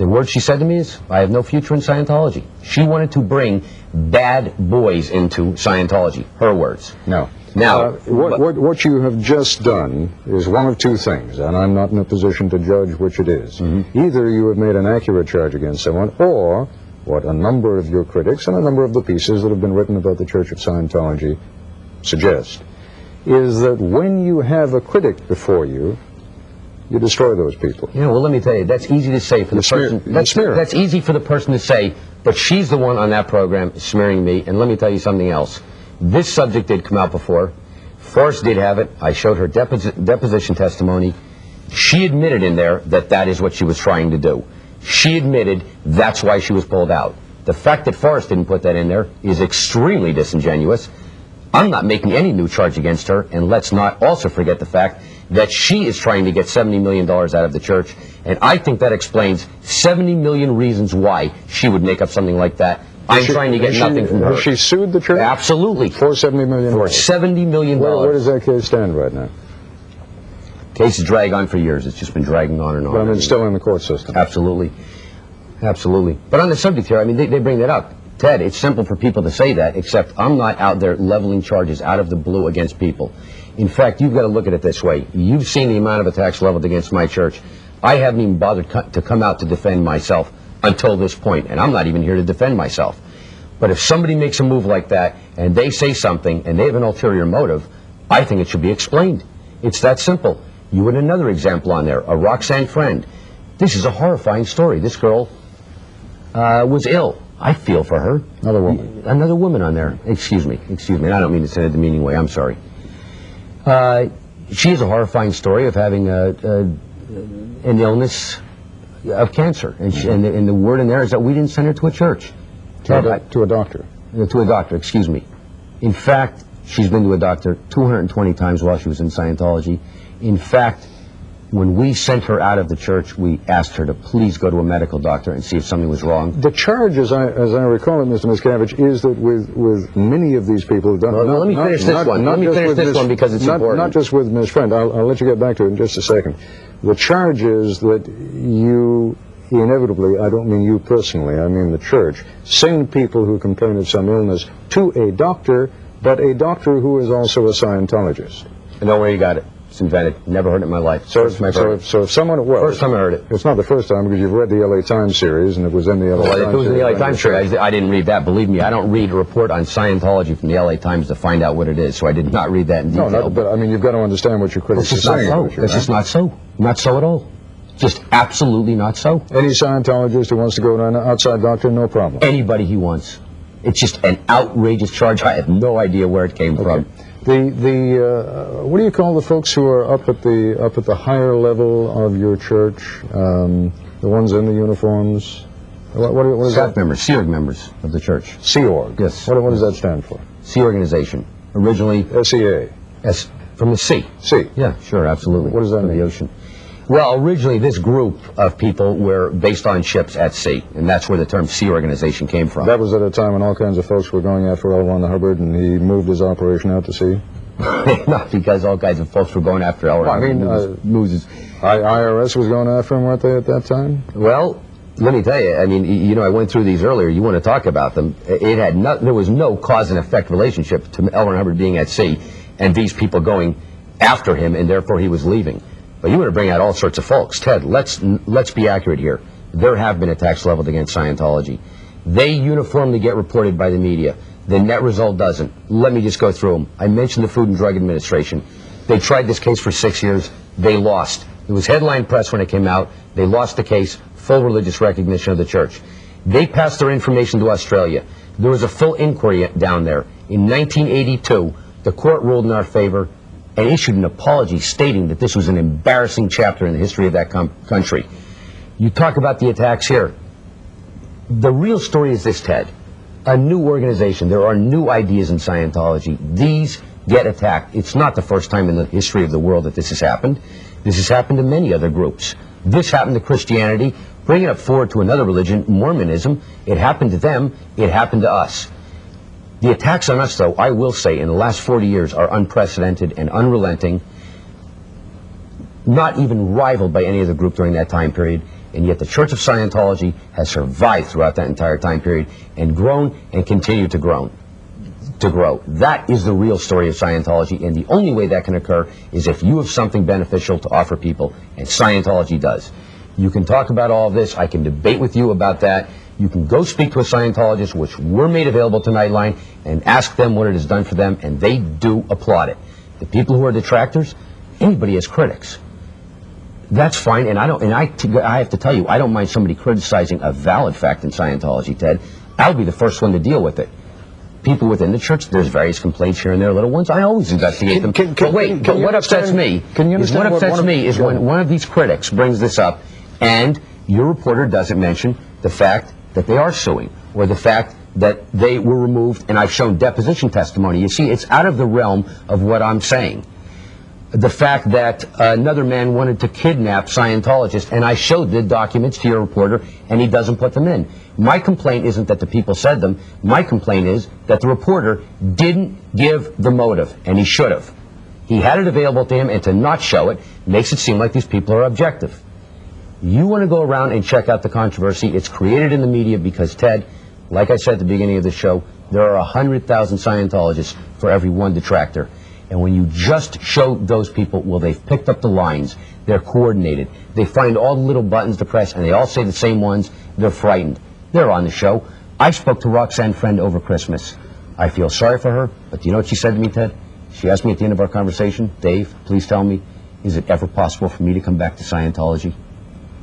The word she said to me is, I have no future in Scientology. She wanted to bring bad boys into Scientology. Her words. No. Now, what you have just done is one of two things, and I'm not in a position to judge which it is. Either you have made an accurate charge against someone, or what a number of your critics and a number of the pieces that have been written about the Church of Scientology suggest, is that when you have a critic before you, you destroy those people. Yeah, well, let me tell you, that's easy to say for the person. That's easy for the person to say, but she's the one on that program smearing me. And let me tell you something else. This subject did come out before. Forrest did have it. I showed her deposition testimony. She admitted in there that that is what she was trying to do. She admitted that's why she was pulled out. The fact that Forrest didn't put that in there is extremely disingenuous. I'm not making any new charge against her, and let's not also forget the fact that she is trying to get $70 million out of the church, and I think that explains 70 million reasons why she would make up something like that. I'm trying to get nothing from her. Has she sued the church? Absolutely. For $70 million? For $70 million. Where does that case stand right now? Case has dragged on for years. It's just been dragging on and on. But I mean, it's still in the court system. Absolutely. Absolutely. But on the subject here, I mean, they bring that up. Ted, it's simple for people to say that, except I'm not out there leveling charges out of the blue against people. In fact, you've got to look at it this way. You've seen the amount of attacks leveled against my church. I haven't even bothered to come out to defend myself until this point, and I'm not even here to defend myself. But if somebody makes a move like that, and they say something, and they have an ulterior motive, I think it should be explained. It's that simple. You had another example on there, a Roxanne friend. This is a horrifying story. This girl was ill. I feel for her. Another woman. Another woman on there. Excuse me. Excuse me. I don't mean to say it in a demeaning way. I'm sorry. She has a horrifying story of having an illness of cancer. And the word in there is that we didn't send her to a church. To a doctor. To a doctor, excuse me. In fact, she's been to a doctor 220 times while she was in Scientology. In fact, when we sent her out of the church, we asked her to please go to a medical doctor and see if something was wrong. The charge, as I recall it, Mr. Miscavige, is that with many of these people who've done... Well, let me finish this one. Let me finish this one because it's important. Not just with Ms. Friend. I'll let you get back to it in just a second. The charge is that you inevitably, I don't mean you personally, I mean the church, send people who complain of some illness to a doctor, but a doctor who is also a Scientologist. I know where you got it. It's invented. Never heard it in my life. So if someone... Well, first time I heard it. It's not the first time because you've read the LA Times series and it was in the LA Times. If it was in the LA Times series, I didn't read that. Believe me, I don't read a report on Scientology from the LA Times to find out what it is, so I did not read that in detail. No, but I mean, you've got to understand what your critics are saying. That's just not so. Not so at all. Just absolutely not so. Any Scientologist who wants to go to an outside doctor, no problem. Anybody he wants. It's just an outrageous charge. I have no idea where it came from. What do you call the folks who are up at the higher level of your church? The ones in the uniforms. What is Staff that? members, Sea Org members of the church. Sea Org. Yes. What does that stand for? Sea Organization. Originally. SEA. S from the sea. Sea. Yeah, sure, absolutely. What does that mean? The ocean. Well, originally this group of people were based on ships at sea, and that's where the term Sea Organization came from. That was at a time when all kinds of folks were going after L. Ron Hubbard, and he moved his operation out to sea? Not because all kinds of folks were going after L. Ron Hubbard. IRS was going after him, weren't they, at that time? Well, let me tell you, I mean, you know, I went through these earlier. You want to talk about them. There was no cause and effect relationship to L. Ron Hubbard being at sea and these people going after him, and therefore he was leaving. But you want to bring out all sorts of folks. Ted, let's be accurate here. There have been attacks leveled against Scientology. They uniformly get reported by the media. The net result doesn't. Let me just go through them. I mentioned the Food and Drug Administration. They tried this case for 6 years. They lost. It was headline press when it came out. They lost the case. Full religious recognition of the church. They passed their information to Australia. There was a full inquiry down there. In 1982, the court ruled in our favor and issued an apology stating that this was an embarrassing chapter in the history of that country. You talk about the attacks here. The real story is this, Ted. A new organization. There are new ideas in Scientology. These get attacked. It's not the first time in the history of the world that this has happened. This has happened to many other groups. This happened to Christianity. Bring it up forward to another religion, Mormonism. It happened to them. It happened to us. The attacks on us, though, I will say, in the last 40 years are unprecedented and unrelenting, not even rivaled by any other group during that time period. And yet the Church of Scientology has survived throughout that entire time period and grown and continued to grow. That is the real story of Scientology, and the only way that can occur is if you have something beneficial to offer people, and Scientology does. You can talk about all of this. I can debate with you about that. You can go speak to a Scientologist, which were made available to Nightline, and ask them what it has done for them, and they do applaud it. The people who are detractors, anybody has critics. That's fine, and I have to tell you, I don't mind somebody criticizing a valid fact in Scientology, Ted. I'll be the first one to deal with it. People within the church, there's various complaints here and there, little ones. I always investigate them. But what upsets me is when one of these critics brings this up, and your reporter doesn't mention the fact that they are suing, or the fact that they were removed, and I've shown deposition testimony. You see, it's out of the realm of what I'm saying. The fact that another man wanted to kidnap Scientologists, and I showed the documents to your reporter, and he doesn't put them in. My complaint isn't that the people said them. My complaint is that the reporter didn't give the motive, and he should have. He had it available to him, and to not show it makes it seem like these people are objective. You want to go around and check out the controversy. It's created in the media because, Ted, like I said at the beginning of the show, there are 100,000 Scientologists for every one detractor. And when you just show those people, well, they've picked up the lines, they're coordinated, they find all the little buttons to press, and they all say the same ones, they're frightened. They're on the show. I spoke to Roxanne Friend over Christmas. I feel sorry for her, but do you know what she said to me, Ted? She asked me at the end of our conversation, Dave, please tell me, is it ever possible for me to come back to Scientology?